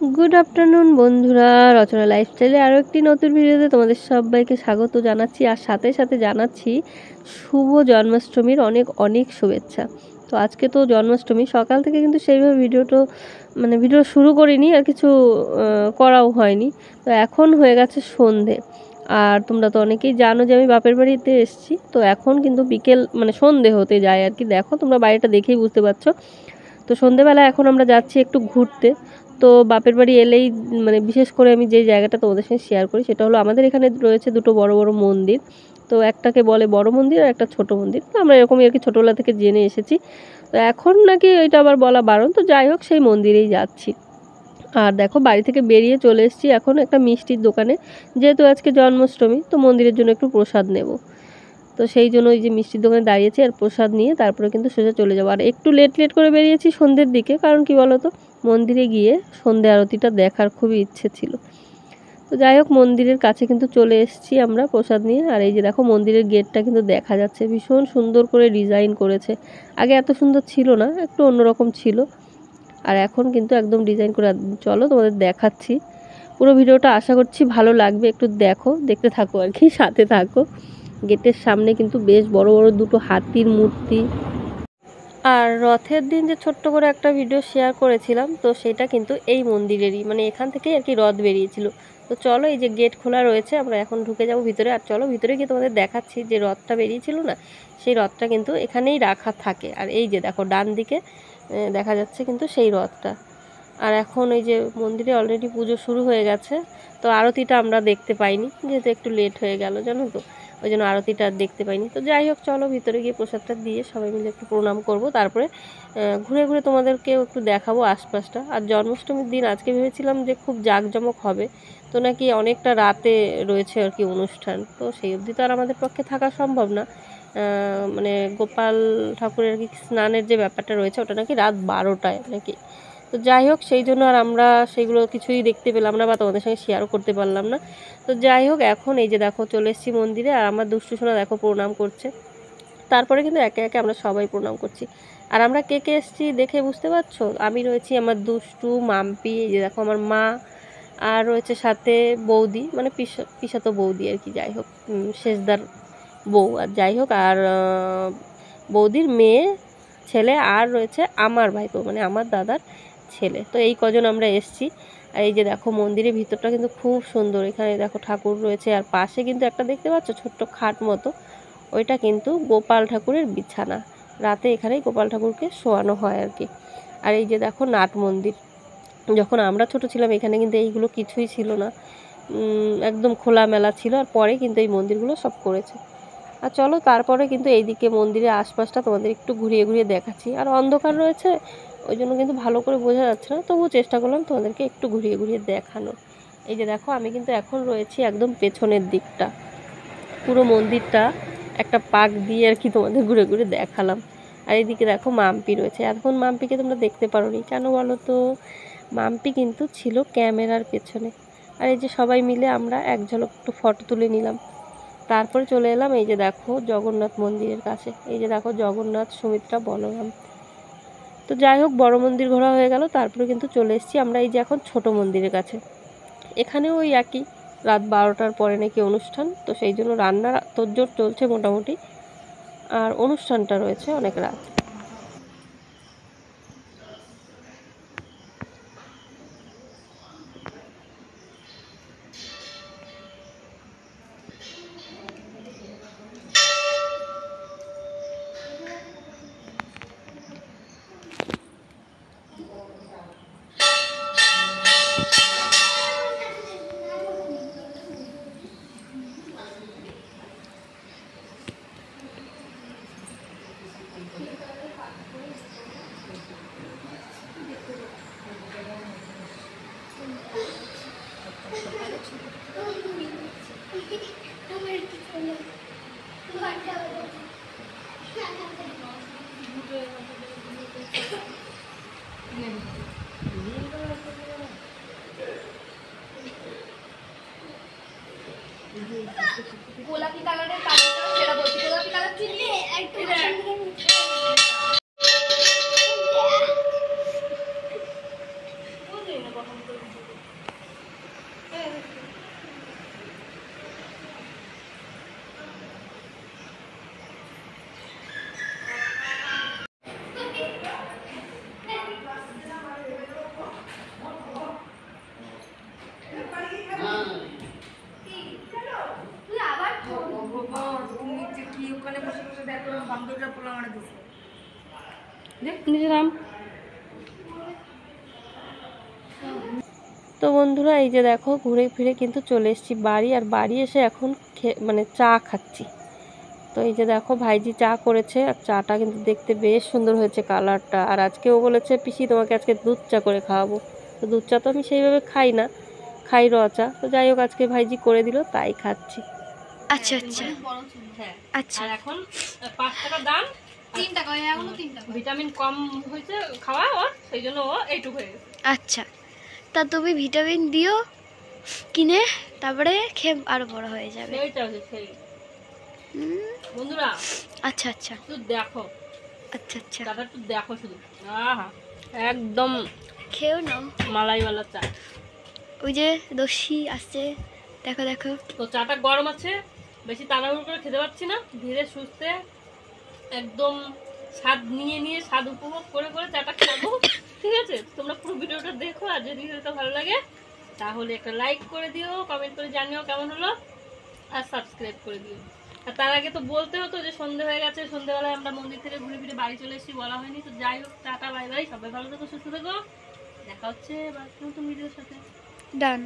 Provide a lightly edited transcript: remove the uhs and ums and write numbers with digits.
Good afternoon বন্ধুরা, রচনা লাইফস্টাইলে আরও একটি নতুন ভিডিওতে তোমাদের সবাইকে স্বাগত জানাচ্ছি। আর সাথে সাথে জানাচ্ছি শুভ জন্মাষ্টমীর অনেক অনেক শুভেচ্ছা। তো আজকে তো জন্মাষ্টমী, সকাল থেকে কিন্তু সেইভাবে ভিডিও শুরু করিনি, আর কিছু করাও হয়নি। তো এখন হয়ে গেছে সন্ধে। আর তোমরা তো অনেকেই জানো যে আমি বাপের বাড়িতে এসেছি। তো এখন কিন্তু বিকেল সন্ধে হতে যায় আর কি। দেখো তোমরা বাড়িটা দেখেই বুঝতে পারছো। তো সন্ধেবেলা এখন আমরা যাচ্ছি একটু ঘুরতে। তো বাপের বাড়ি এলেই বিশেষ করে আমি যে জায়গাটা তোমাদের সঙ্গে শেয়ার করি সেটা হলো, আমাদের এখানে রয়েছে দুটো বড় বড় মন্দির। তো একটাকে বলে বড় মন্দির আর একটা ছোট মন্দির। তো আমরা এরকমই আর কি ছোটোবেলা থেকে জেনে এসেছি। তো এখন নাকি এটা আবার বলা বারণ, তো যাই হোক সেই মন্দিরেই যাচ্ছি। আর দেখো বাড়ি থেকে বেরিয়ে চলে এসেছি এখন একটা মিষ্টির দোকানে, যেহেতু আজকে জন্মাষ্টমী, তো মন্দিরের জন্য একটু প্রসাদ নেব। তো সেই জন্য ওই যে মিষ্টির দোকানে দাঁড়িয়েছি, আর প্রসাদ নিয়ে তারপরে কিন্তু সোজা চলে যাবো। আর একটু লেট করে বেরিয়েছি সন্ধ্যের দিকে, কারণ কি বলো তো, মন্দিরে গিয়ে সন্ধ্যে আরতিটা দেখার খুবই ইচ্ছে ছিল। তো যাই হোক, মন্দিরের কাছে কিন্তু চলে এসেছি আমরা প্রসাদ নিয়ে। আর এই যে দেখো মন্দিরের গেটটা কিন্তু দেখা যাচ্ছে, ভীষণ সুন্দর করে ডিজাইন করেছে। আগে এত সুন্দর ছিল না, একটু অন্যরকম ছিল, আর এখন কিন্তু একদম ডিজাইন করে। চলো তোমাদের দেখাচ্ছি পুরো ভিডিওটা, আশা করছি ভালো লাগবে। একটু দেখতে থাকো আর কি, সাথে থাকো। গেটের সামনে কিন্তু বেশ বড় বড় দুটো হাতির মূর্তি। আর রথের দিন যে ছোট্ট করে একটা ভিডিও শেয়ার করেছিলাম, তো সেটা কিন্তু এই মন্দিরেরই, এখান থেকেই আর কি রথ বেরিয়েছিল। তো চলো, এই যে গেট খোলা রয়েছে, আমরা এখন ঢুকে যাব ভিতরে। আর চলো ভিতরে গিয়ে তোমাদের দেখাচ্ছি যে রথটা বেরিয়েছিল না, সেই রথটা কিন্তু এখানেই রাখা থাকে। আর এই যে দেখো ডান দিকে দেখা যাচ্ছে কিন্তু সেই রথটা। আর এখন এই যে মন্দিরে অলরেডি পুজো শুরু হয়ে গেছে। তো আরতিটা আমরা দেখতে পাইনি, যেহেতু একটু লেট হয়ে গেল জানো তো, ওই জন্য আরতিটা আর দেখতে পাইনি। তো যাই হোক, চলো ভিতরে গিয়ে প্রসাদটা দিয়ে সবাই মিলে একটু প্রণাম করব, তারপরে ঘুরে ঘুরে তোমাদেরকেও একটু দেখাবো আশপাশটা। আর জন্মাষ্টমীর দিন আজকে ভেবেছিলাম যে খুব জাঁকজমক হবে, তো নাকি অনেকটা রাতে রয়েছে আর কি অনুষ্ঠান। তো সেই অবধি তো আর আমাদের পক্ষে থাকা সম্ভব না। গোপাল ঠাকুরের আর কি স্নানের যে ব্যাপারটা রয়েছে, ওটা নাকি রাত 12টায় নাকি। তো যাই হোক, সেই জন্য আর আমরা সেগুলো কিছুই দেখতে পেলাম না বা তোমাদের সঙ্গে শেয়ারও করতে পারলাম না। তো যাই হোক, এখন এই যে দেখো চলে এসেছি মন্দিরে, আর আমার দুষ্টু সোনা দেখো প্রণাম করছে। তারপরে কিন্তু একে একে আমরা সবাই প্রণাম করছি। আর আমরা কে কে এসেছি দেখে বুঝতে পারছো, আমি রয়েছি, আমার দুষ্টু মাম্পি, এই যে দেখো আমার মা, আর রয়েছে সাথে বৌদি, পিসাতো বৌদি আর কি, যাই হোক শেষদার বউ। আর যাই হোক, আর বৌদির মেয়ে, ছেলে, আর রয়েছে আমার ভাইপো, আমার দাদার ছেলে। তো এই কজন আমরা এসছি। আর এই যে দেখো মন্দিরের ভিতরটা কিন্তু খুব সুন্দর। এখানে দেখো ঠাকুর রয়েছে, আর পাশে কিন্তু একটা দেখতে পাচ্ছ ছোট্ট খাট মতো, ওইটা কিন্তু গোপাল ঠাকুরের বিছানা। রাতে এখানেই গোপাল ঠাকুরকে শোয়ানো হয় আর কি। আর এই যে দেখো নাট মন্দির, যখন আমরা ছোট ছিলাম এখানে কিন্তু এইগুলো কিছুই ছিল না, একদম খোলামেলা ছিল। আর পরে কিন্তু এই মন্দিরগুলো সব করেছে। আর চলো তারপরে কিন্তু এইদিকে মন্দিরের আশপাশটা তোমাদের একটু ঘুরিয়ে ঘুরিয়ে দেখাচ্ছি। আর অন্ধকার রয়েছে, ওই জন্য কিন্তু ভালো করে বোঝা যাচ্ছে না, তবুও চেষ্টা করলাম তোমাদেরকে একটু ঘুরিয়ে ঘুরিয়ে দেখানোর। এই যে দেখো আমি কিন্তু এখন রয়েছি একদম পেছনের দিকটা, পুরো মন্দিরটা একটা পাক দিয়ে আর কি তোমাদের ঘুরে ঘুরে দেখালাম। আর এইদিকে দেখো মাম্পি রয়েছে। এখন মাম্পিকে তোমরা দেখতে পারোনি কেন বলো তো, মাম্পি কিন্তু ছিল ক্যামেরার পেছনে। আর এই যে সবাই মিলে আমরা এক ঝলক একটু ফটো তুলে নিলাম। তারপরে চলে এলাম এই যে দেখো জগন্নাথ মন্দিরের কাছে। এই যে দেখো জগন্নাথ, সুমিত্রা, বলরাম। তো যাই হোক, বড় মন্দির ঘোরা হয়ে গেল, তারপরে কিন্তু চলে এসেছি আমরা এই যে এখন ছোট মন্দিরের কাছে। এখানেও ওই একই, রাত 12টার পরে নাকি অনুষ্ঠান, তো সেই জন্য রান্নার তোড়জোড় চলছে মোটামুটি, আর অনুষ্ঠানটা রয়েছে অনেক রাত। গোলাপি কালারের কালারটা সেটা বলছি, গোলাপি কালার চিনলে একটু তো বন্ধুরা এই যে দেখো ঘুরে ফিরে কিন্তু চলে এসেছি বাড়ি, আর বাড়ি এসে এখন মানে চা খাচ্ছি। তো এই যে দেখো ভাইজি চা করেছে, আর চাটা কিন্তু দেখতে বেশ সুন্দর হয়েছে কালারটা। আর আজকে ও বলেছে পিসি তোমাকে আজকে দুধ চা করে খাওয়াবো। তো দুধ চা তো আমি সেইভাবে খাই না, খাই র চা। তো যাই হোক আজকে ভাইজি করে দিল তাই খাচ্ছি। আচ্ছা আচ্ছা আচ্ছা। আর এখন 5 টাকা দাম, 3 টাকা এখনো 3 টাকা। ভিটামিন কম হয়েছে খাওয়া ওর, সেই জন্য ও এইটুকু হয়ে গেছে। আচ্ছা, তা তুমি ভিটামিন দিও কিনে, তারপরে খেয়ে আরো বড় হয়ে যাবে। সেইটা হচ্ছে সেই। বন্ধুরা আচ্ছা আচ্ছা তুই দেখো, আচ্ছা আচ্ছা, চাটা তুই দেখো শুধু, আহা একদম খেয়েও নাও। মালাইওয়ালা চা। ওই যে দস্যি আসছে, দেখো দেখো। তো চাটা গরম আছে, বেশি তাড়াহুড়ো করে খেতে পারছি না, ধীরে সুস্থে একদম স্বাদ নিয়ে নিয়ে স্বাদ উপভোগ করে করে চাটা খাবো। ঠিক আছে, তোমরা পুরো ভিডিওটা দেখো, আর যদি ভিডিওটা ভালো লাগে তাহলে একটা লাইক করে দিও, কমেন্ট করে জানিও কেমন হলো, আর সাবস্ক্রাইব করে দিও। আর তার আগে তো বলতে হতো যে সন্ধে হয়ে গেছে, সন্ধেবেলায় আমরা মন্দির থেকে ঘুরে ফিরে বাড়ি চলে এসেছি, বলা হয়নি। তো যাই হোক, টাটা বাই বাই, সবাই ভালো থেকো, সুস্থ থেকো, দেখা হচ্ছে নতুন ভিডিওর সাথে। ডান।